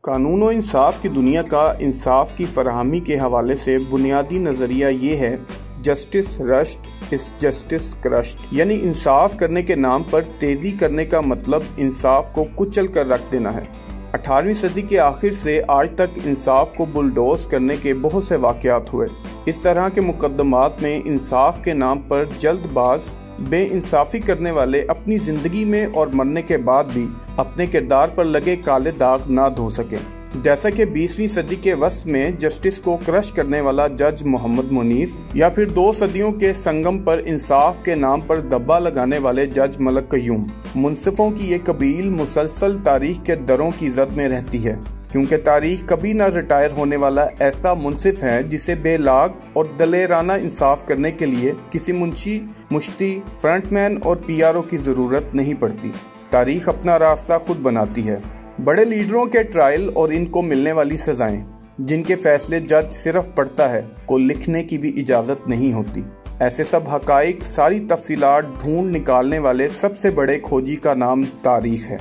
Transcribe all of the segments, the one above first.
कानून और इंसाफ की दुनिया का इंसाफ की फराहमी के हवाले से बुनियादी नज़रिया ये है, जस्टिस रश्ड इस जस्टिस क्रश्ड, यानी इंसाफ करने के नाम पर तेज़ी करने का मतलब इंसाफ को कुचल कर रख देना है। 18वीं सदी के आखिर से आज तक इंसाफ को बुलडोज करने के बहुत से वाक़यात हुए। इस तरह के मुकदमात में इंसाफ के नाम पर जल्दबाज बेइंसाफ़ी करने वाले अपनी ज़िंदगी में और मरने के बाद भी अपने किरदार पर लगे काले दाग ना धो सकें। जैसा कि 20वीं सदी के वस्त में जस्टिस को क्रश करने वाला जज मोहम्मद मुनीर, या फिर 2 सदियों के संगम पर इंसाफ के नाम पर दब्बा लगाने वाले जज मलक कयूम। मुंसिफों की ये कबील मुसलसल तारीख के दरों की जद में रहती है, क्योंकि तारीख कभी ना रिटायर होने वाला ऐसा मुंसिफ है जिसे बेलाग और दलेराना इंसाफ करने के लिए किसी मुंशी, मुश्ती, फ्रंटमैन और पीआरओ की ज़रूरत नहीं पड़ती। तारीख अपना रास्ता खुद बनाती है। बड़े लीडरों के ट्रायल और इनको मिलने वाली सजाएं, जिनके फैसले जज सिर्फ पढ़ता है, को लिखने की भी इजाज़त नहीं होती। ऐसे सब हकाइक, सारी तफसीलात ढूंढ निकालने वाले सबसे बड़े खोजी का नाम तारीख है।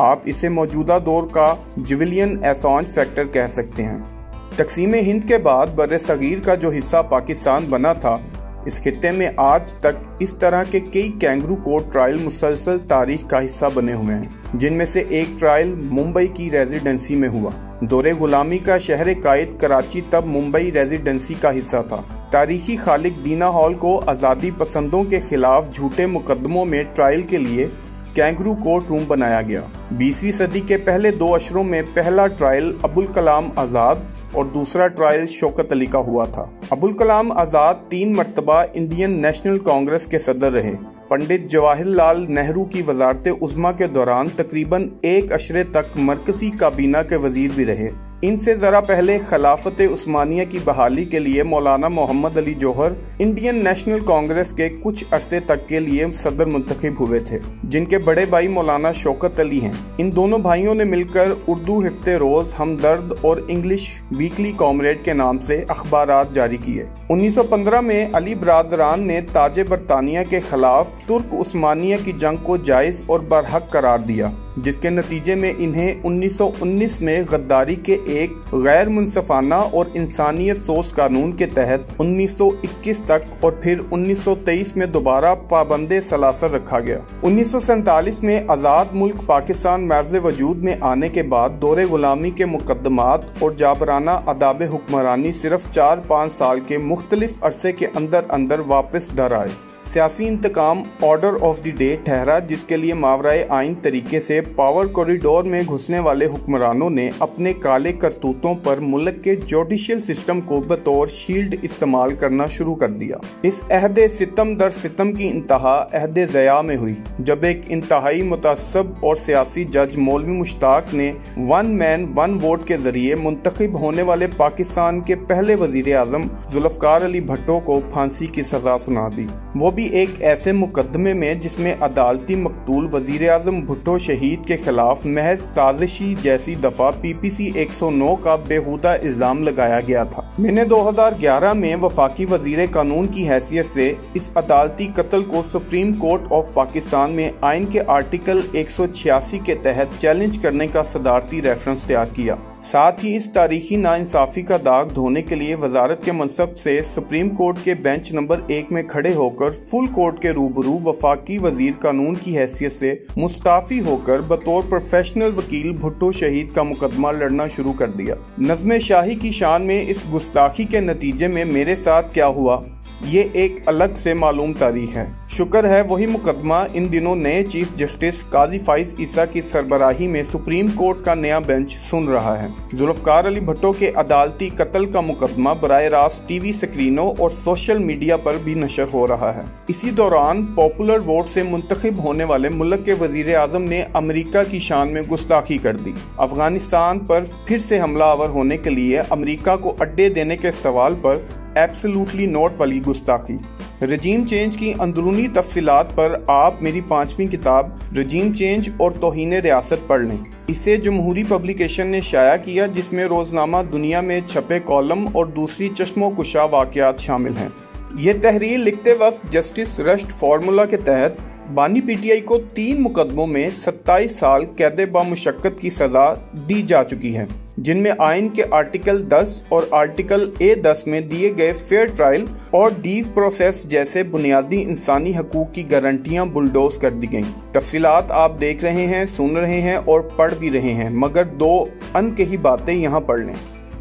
आप इसे मौजूदा दौर का जिविलियन एसांज फैक्टर कह सकते हैं। तकसीम हिंद के बाद बर्रे सगीर का जो हिस्सा पाकिस्तान बना था, इस खित्ते में आज तक इस तरह के कई कैंगरू कोर्ट ट्रायल मुसलसल तारीख का हिस्सा बने हुए हैं, जिनमें से एक ट्रायल मुंबई की रेजिडेंसी में हुआ। दौरे गुलामी का शहर कायद कराची तब मुंबई रेजिडेंसी का हिस्सा था। तारीखी खालिक दीना हॉल को आज़ादी पसंदों के खिलाफ झूठे मुकदमों में ट्रायल के लिए कैंगरू कोर्ट रूम बनाया गया। 20वीं सदी के पहले 2 अशरों में पहला ट्रायल अबुल कलाम आज़ाद और दूसरा ट्रायल शौकत अली का हुआ था। अबुल कलाम आज़ाद 3 मरतबा इंडियन नेशनल कांग्रेस के सदर रहे। पंडित जवाहरलाल नेहरू की वजारत उज़्मा के दौरान तकरीबन 1 अशरे तक मरकजी काबीना के वजीर भी रहे। इनसे जरा पहले खिलाफत उस्मानिया की बहाली के लिए मौलाना मोहम्मद अली जौहर इंडियन नेशनल कांग्रेस के कुछ अरसे तक के लिए सदर मुंतखब हुए थे, जिनके बड़े भाई मौलाना शौकत अली हैं। इन दोनों भाइयों ने मिलकर उर्दू हिफ्ते रोज, हमदर्द और इंग्लिश वीकली कॉमरेड के नाम से अखबारात जारी किए। 1915 में अली बरादरान ने ताजे बरतानिया के खिलाफ तुर्क उस्मानिया की जंग को जायज और बरहक करार दिया, जिसके नतीजे में इन्हें 1919 में गद्दारी के एक गैर मुनसफाना और इंसानियत सोच कानून के तहत 1921 तक और फिर 1923 में दोबारा पाबंदे सलासर रखा गया। 1947 में आज़ाद मुल्क पाकिस्तान मर्ज़ वजूद में आने के बाद दौरे गुलामी के मुकदमात और जाबराना अदाब हुक्मरानी सिर्फ 4-5 साल के मुख्तलिफ अरसे के अंदर वापस दर आए। सियासी इंतकाम ऑर्डर ऑफ द डे ठहरा, जिसके लिए मावराए आइन तरीके से पावर कॉरिडोर में घुसने वाले हुक्मरानों ने अपने काले करतूतों पर मुल्क के जुडिशियल सिस्टम को बतौर शील्ड इस्तेमाल करना शुरू कर दिया। इस अहद सितम दर सितम की इंतहा अहद ज़या में हुई, जब एक इंतहाई मुतअस्सब और सियासी जज मौलवी मुश्ताक ने 1 मैन 1 वोट के जरिए मुंतखब होने वाले पाकिस्तान के पहले वजीर आजम जुल्फ़िकार अली भुट्टो को फांसी की सजा सुना दी, वो भी एक ऐसे मुकदमे में जिसमें अदालती मकतूल वजीर आजम भुट्टो शहीद के खिलाफ महज साजिशी जैसी दफा PPC 109 का बेहुदा इल्जाम लगाया गया था। मैंने 2011 में वफाकी वजीर कानून की हैसियत से इस अदालती कत्ल को सुप्रीम कोर्ट ऑफ पाकिस्तान में आइन के आर्टिकल 186 के तहत चैलेंज करने का सदारती रेफरेंस तैयार किया। साथ ही इस तारीखी नाइंसाफी का दाग धोने के लिए वजारत के मनसब से सुप्रीम कोर्ट के बेंच नंबर 1 में खड़े होकर फुल कोर्ट के रूबरू वफाकी वजीर कानून की हैसियत से मुस्ताफी होकर बतौर प्रोफेशनल वकील भुट्टो शहीद का मुकदमा लड़ना शुरू कर दिया। नज़्म शाही की शान में इस गुस्ताखी के नतीजे में मेरे साथ क्या हुआ, ये एक अलग से मालूम तारीख है। शुक्र है वही मुकदमा इन दिनों नए चीफ जस्टिस काजी फाइज ईसा की सरबराही में सुप्रीम कोर्ट का नया बेंच सुन रहा है। जुल्फ़िकार अली भुट्टो के अदालती कत्ल का मुकदमा बराह रास्त टीवी स्क्रीनों और सोशल मीडिया पर भी नशर हो रहा है। इसी दौरान पॉपुलर वोट से मुंतखब होने वाले मुल्क के वजीर आजम ने अमरीका की शान में गुस्ताखी कर दी। अफगानिस्तान पर फिर से हमलावर होने के लिए अमरीका को अड्डे देने के सवाल पर एब्सोल्युटली नोट वाली गुस्ताखी। रजीम चेंज की अंदरूनी तफसीलात पर आप मेरी 5वीं किताब रजीम चेंज और तौहीन रियासत पढ़ लें। इसे जमहूरी पब्लिकेशन ने शाया किया, जिसमें रोजनामा दुनिया में छपे कॉलम और दूसरी चश्मो कुशा वाक़यात शामिल हैं। ये तहरीर लिखते वक्त जस्टिस रश्ड फार्मूला के तहत बानी पीटीआई को 3 मुकदमों में 27 साल कैद बामुशक्कत की सजा दी जा चुकी है, जिनमें आइन के आर्टिकल 10 और आर्टिकल A10 में दिए गए फेयर ट्रायल और ड्यू प्रोसेस जैसे बुनियादी इंसानी हकूक की गारंटियां बुलडोज कर दी गईं। तफसीलात आप देख रहे हैं, सुन रहे हैं और पढ़ भी रहे हैं, मगर 2 अनकही बातें यहाँ पढ़ लें।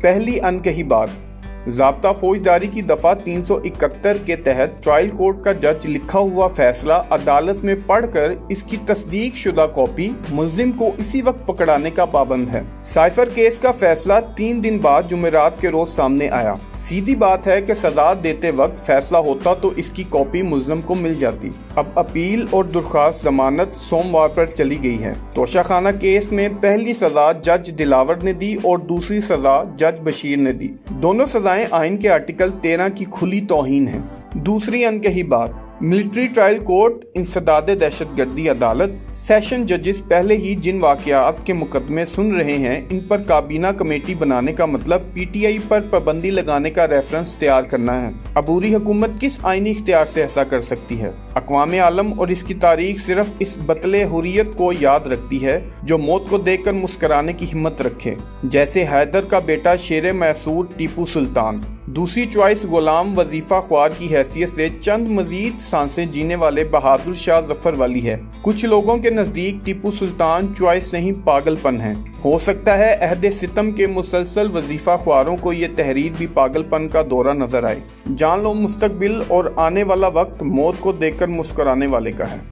पहली अनकही बात, ज़ाब्ता फौजदारी की दफ़ा 371 के तहत ट्रायल कोर्ट का जज लिखा हुआ फैसला अदालत में पढ़कर इसकी तस्दीक शुदा कॉपी मुल्जिम को इसी वक्त पकड़ाने का पाबंद है। साइफर केस का फैसला 3 दिन बाद जुमेरात के रोज सामने आया। सीधी बात है कि सजा देते वक्त फैसला होता तो इसकी कॉपी मुल्जिम को मिल जाती। अब अपील और दरख्वास्त जमानत सोमवार पर चली गई है। तोशाखाना केस में पहली सजा जज दिलावर ने दी और दूसरी सजा जज बशीर ने दी। दोनों सजाएं आइन के आर्टिकल 13 की खुली तौहीन है। दूसरी अनकही बात, मिलिट्री ट्रायल कोर्ट, इंसदादे दहशतगर्दी अदालत, सेशन जजेस पहले ही जिन वाकयात के मुकदमे सुन रहे हैं, इन पर काबीना कमेटी बनाने का मतलब पीटीआई पर पाबंदी लगाने का रेफरेंस तैयार करना है। अबूरी हुकूमत किस आईनी इख्तियार से ऐसा कर सकती है? अक़वाम आलम और इसकी तारीख सिर्फ इस बतले हुर्रियत को याद रखती है जो मौत को देखकर मुस्कराने की हिम्मत रखे, जैसे हैदर का बेटा शेर मैसूर टीपू सुल्तान। दूसरी चॉइस गुलाम वजीफा ख्वार की हैसियत से चंद मजीद सांसें जीने वाले बहादुर शाह जफर वाली है। कुछ लोगों के नज़दीक टीपू सुल्तान चॉइस नहीं पागलपन है। हो सकता है अहद सितम के मुसलसल वजीफा ख्वारों को ये तहरीर भी पागलपन का दौरा नजर आए। जान लो मुस्तकबिल और आने वाला वक्त मौत को देखकर मुस्कुराने वाले का है।